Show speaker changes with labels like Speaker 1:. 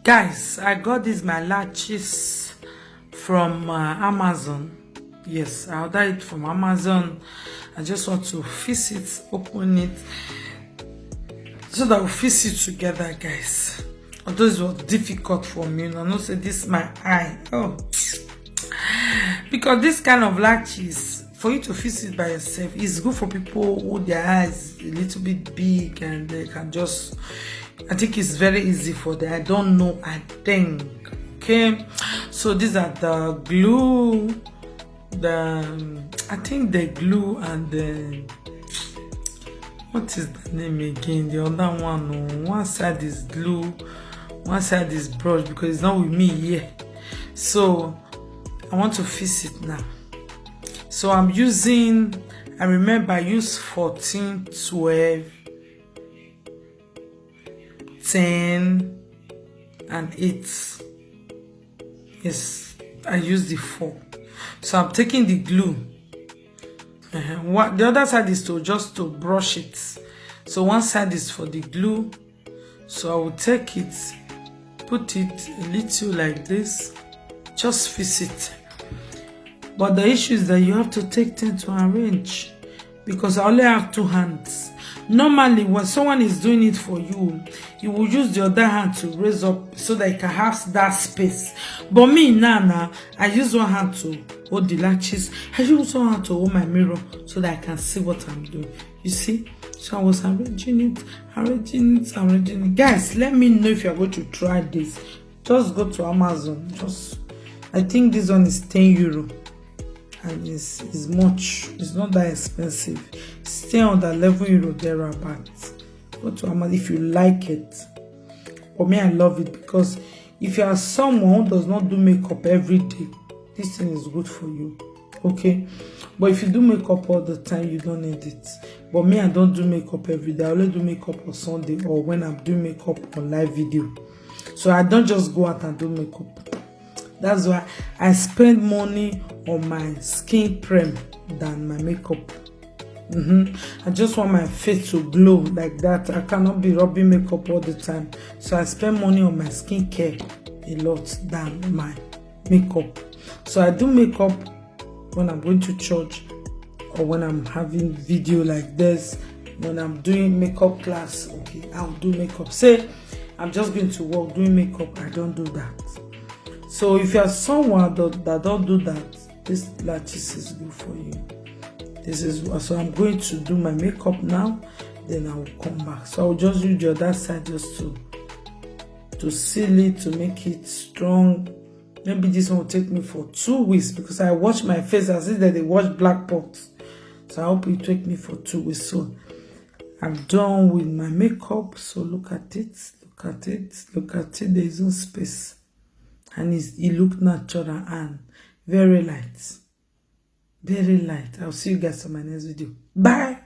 Speaker 1: Guys, I got these my lashes from Amazon. Yes, I ordered it from Amazon. I just want to fix it, open it, so that we fix it together, guys. Although it was difficult for me, I know say this is my eye. Oh, because this kind of lashes, for you to fix it by yourself, is good for people who their eyes a little bit big and they can just. I think it's very easy for them. I don't know. I think. Okay, so these are the glue. I think the glue and the, what is the name again? The other one. Oh, one side is glue, one side is brush, because it's not with me here. So I want to fix it now. So I'm using. I remember I used 14, 12, 10 and 8. Yes, I used the 4. So I'm taking the glue. What the other side is to brush it. So one side is for the glue. So I will take it, put it a little like this, just fix it. But the issue is that you have to take time to arrange, because I only have 2 hands. Normally, when someone is doing it for you, you will use the other hand to raise up so that you can have that space. But me now, I use one hand to hold the latches. I use one hand to hold my mirror so that I can see what I'm doing. You see? So I was arranging it. Guys, let me know if you're going to try this. Just go to Amazon. I think this one is €10. And it's much. It's not that expensive. Stay on the €11 thereabouts. Go to Amazon if you like it. For me, I love it, because if you are someone who does not do makeup every day, this thing is good for you. Okay, but if you do makeup all the time, you don't need it. But me, I don't do makeup every day. I only do makeup on Sunday or when I'm doing makeup on live video. So I don't just go out and do makeup. That's why I spend money on my skin cream than my makeup. I just want my face to glow like that. I cannot be rubbing makeup all the time. So I spend money on my skincare a lot than my makeup. So I do makeup when I'm going to church, or when I'm having video like this. When I'm doing makeup class, okay, I'll do makeup. Say I'm just going to work doing makeup, I don't do that. So if you are someone that don't do that, this latches is good for you. So I'm going to do my makeup now, then I will come back. So I will just use the other side just to seal it, to make it strong. Maybe this one will take me for 2 weeks, because I wash my face as if they wash black pots. So I hope it take me for 2 weeks. So I'm done with my makeup. So look at it. There is no space. And it look natural and very light. I'll see you guys on my next video. Bye.